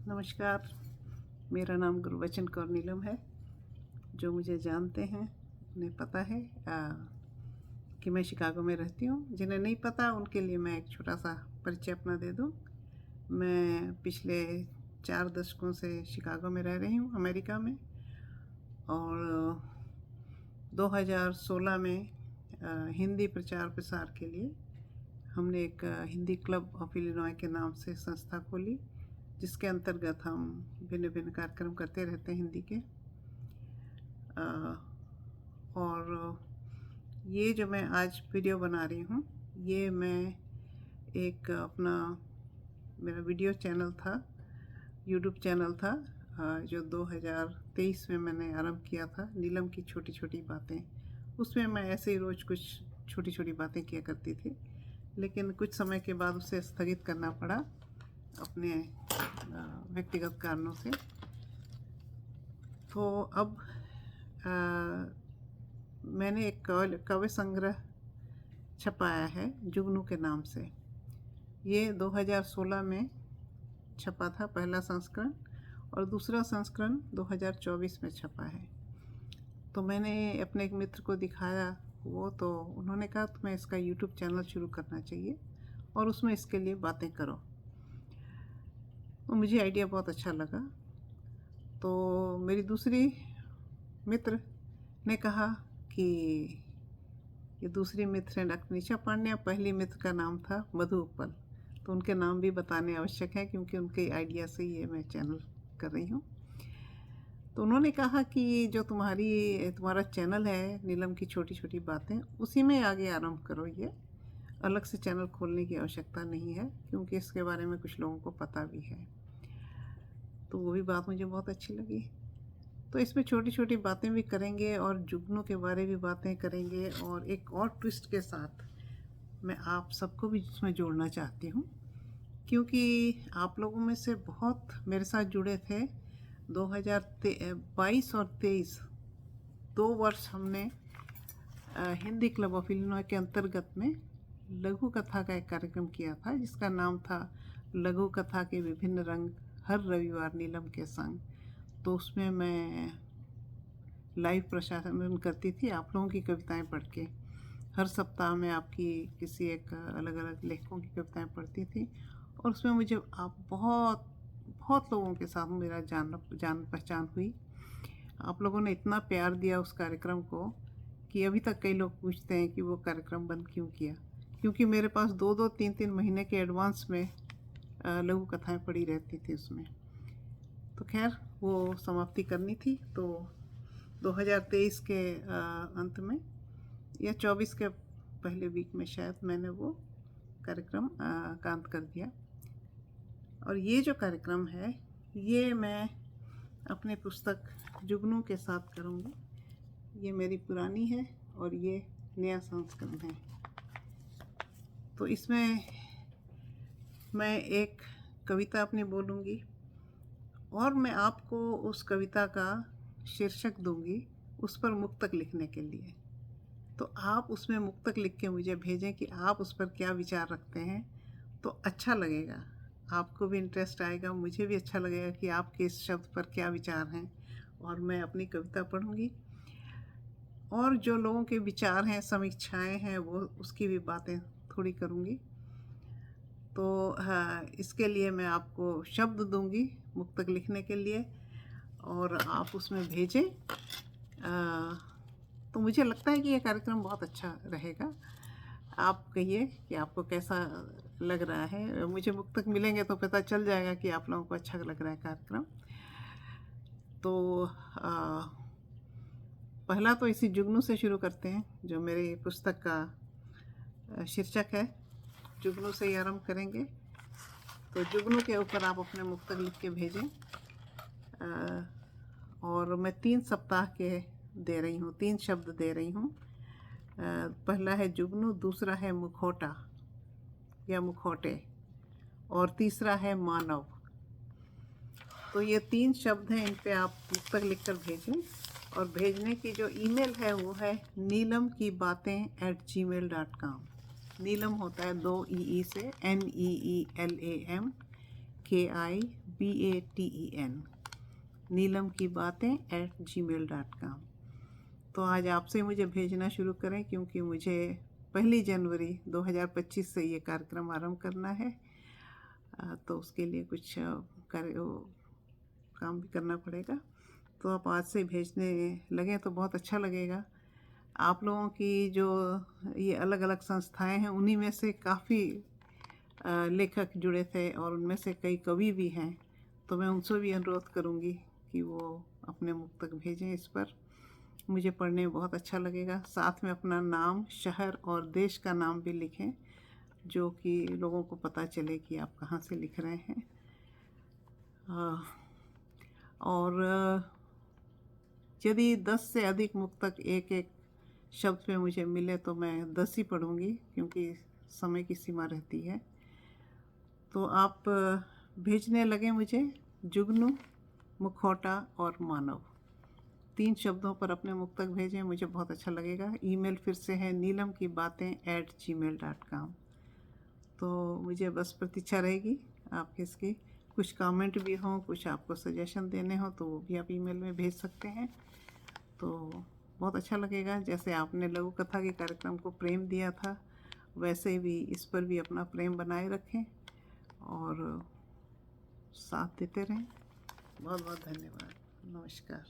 नमस्कार, मेरा नाम गुरबचन कौर नीलम है। जो मुझे जानते हैं उन्हें पता है कि मैं शिकागो में रहती हूँ। जिन्हें नहीं पता उनके लिए मैं एक छोटा सा परिचय अपना दे दूँ। मैं पिछले 4 दशकों से शिकागो में रह रही हूँ, अमेरिका में। और 2016 में हिंदी प्रचार प्रसार के लिए हमने एक हिंदी क्लब ऑफ इलिनॉय के नाम से संस्था खोली, जिसके अंतर्गत हम भिन्न भिन्न कार्यक्रम करते रहते हैं हिंदी के। और ये जो मैं आज वीडियो बना रही हूँ, ये मैं एक अपना मेरा वीडियो चैनल था, यूट्यूब चैनल था, जो 2023 में मैंने आरंभ किया था, नीलम की छोटी छोटी बातें। उसमें मैं ऐसे ही रोज़ कुछ छोटी छोटी बातें किया करती थी, लेकिन कुछ समय के बाद उसे स्थगित करना पड़ा अपने व्यक्तिगत कारणों से। तो अब मैंने एक काव्य संग्रह छपाया है जुगनू के नाम से। ये 2016 में छपा था पहला संस्करण, और दूसरा संस्करण 2024 में छपा है। तो मैंने अपने एक मित्र को दिखाया वो, तो उन्होंने कहा तुम्हें इसका यूट्यूब चैनल शुरू करना चाहिए और उसमें इसके लिए बातें करो। तो मुझे आइडिया बहुत अच्छा लगा। तो मेरी दूसरी मित्र ने कहा कि ये दूसरी मित्र है अकनीशा पांड्या, पहली मित्र का नाम था मधु उपल। तो उनके नाम भी बताने आवश्यक है क्योंकि उनके आइडिया से ये मैं चैनल कर रही हूँ। तो उन्होंने कहा कि जो तुम्हारा चैनल है नीलम की छोटी छोटी बातें, उसी में आगे आरंभ करो। ये अलग से चैनल खोलने की आवश्यकता नहीं है क्योंकि इसके बारे में कुछ लोगों को पता भी है। तो वो भी बात मुझे बहुत अच्छी लगी। तो इसमें छोटी छोटी बातें भी करेंगे और जुगनू के बारे भी बातें करेंगे, और एक और ट्विस्ट के साथ मैं आप सबको भी इसमें जोड़ना चाहती हूँ, क्योंकि आप लोगों में से बहुत मेरे साथ जुड़े थे। 2022 और 23 2 वर्ष हमने हिंदी क्लब ऑफ इलिनॉय के अंतर्गत में लघु कथा का एक कार्यक्रम किया था, जिसका नाम था लघु कथा के विभिन्न रंग, हर रविवार नीलम के संग। तो उसमें मैं लाइव प्रसारण करती थी आप लोगों की कविताएं पढ़ के। हर सप्ताह में आपकी किसी एक अलग अलग लेखकों की कविताएं पढ़ती थी, और उसमें मुझे आप बहुत बहुत लोगों के साथ मेरा जान पहचान हुई। आप लोगों ने इतना प्यार दिया उस कार्यक्रम को कि अभी तक कई लोग पूछते हैं कि वो कार्यक्रम बंद क्यों किया, क्योंकि मेरे पास 2-2, 3-3 महीने के एडवांस में लघु कथाएं पड़ी रहती थी उसमें। तो खैर वो समाप्ति करनी थी। तो 2023 के अंत में या 24 के पहले वीक में शायद मैंने वो कार्यक्रम का अंत कर दिया। और ये जो कार्यक्रम है ये मैं अपने पुस्तक जुगनू के साथ करूँगी। ये मेरी पुरानी है और ये नया संस्करण है। तो इसमें मैं एक कविता अपनी बोलूँगी और मैं आपको उस कविता का शीर्षक दूँगी उस पर मुक्तक लिखने के लिए। तो आप उसमें मुक्तक लिख के मुझे भेजें कि आप उस पर क्या विचार रखते हैं। तो अच्छा लगेगा, आपको भी इंटरेस्ट आएगा, मुझे भी अच्छा लगेगा कि आपके इस शब्द पर क्या विचार हैं। और मैं अपनी कविता पढ़ूँगी और जो लोगों के विचार हैं, समीक्षाएं हैं, वो उसकी भी बातें थोड़ी करूँगी। तो हाँ, इसके लिए मैं आपको शब्द दूँगी मुक्तक लिखने के लिए और आप उसमें भेजें। तो मुझे लगता है कि ये कार्यक्रम बहुत अच्छा रहेगा। आप कहिए कि आपको कैसा लग रहा है। मुझे मुक्तक मिलेंगे तो पता चल जाएगा कि आप लोगों को अच्छा लग रहा है कार्यक्रम। तो पहला तो इसी जुगनू से शुरू करते हैं, जो मेरी पुस्तक का शीर्षक है। जुगनू से ही आरंभ करेंगे। तो जुगनू के ऊपर आप अपने मुक्तक लिख के भेजें। और मैं 3 सप्ताह के दे रही हूँ, 3 शब्द दे रही हूँ। पहला है जुगनू, दूसरा है मुखौटा या मुखौटे, और तीसरा है मानव। तो ये 3 शब्द हैं, इन पे आप मुक्तक लिखकर भेजें। और भेजने की जो ईमेल है वो है neelamkibatein@gmail.com। नीलम होता है 2 ई से, NEELAM BATEN नीलम की बातें @gmail.com। तो आज आपसे मुझे भेजना शुरू करें, क्योंकि मुझे 1 जनवरी 2025 से ये कार्यक्रम आरंभ करना है। तो उसके लिए कुछ काम भी करना पड़ेगा। तो आप आज से भेजने लगें तो बहुत अच्छा लगेगा। आप लोगों की जो ये अलग अलग संस्थाएं हैं, उन्हीं में से काफ़ी लेखक जुड़े थे और उनमें से कई कवि भी हैं। तो मैं उनसे भी अनुरोध करूंगी कि वो अपने मुक्तक भेजें। इस पर मुझे पढ़ने में बहुत अच्छा लगेगा। साथ में अपना नाम, शहर और देश का नाम भी लिखें, जो कि लोगों को पता चले कि आप कहाँ से लिख रहे हैं। और यदि 10 से अधिक मुक्तक एक एक शब्द पे मुझे मिले तो मैं 10 ही पढ़ूंगी, क्योंकि समय की सीमा रहती है। तो आप भेजने लगे मुझे जुगनू, मुखौटा और मानव, 3 शब्दों पर अपने मुक्तक भेजें, मुझे बहुत अच्छा लगेगा। ईमेल फिर से है neelamkibatein@gmail.com। तो मुझे बस प्रतीक्षा रहेगी आपके इसकी। कुछ कमेंट भी हों, कुछ आपको सजेशन देने हो तो वो भी आप ईमेल में भेज सकते हैं। तो बहुत अच्छा लगेगा। जैसे आपने लघु कथा के कार्यक्रम को प्रेम दिया था, वैसे भी इस पर भी अपना प्रेम बनाए रखें और साथ देते रहें। बहुत बहुत धन्यवाद। नमस्कार।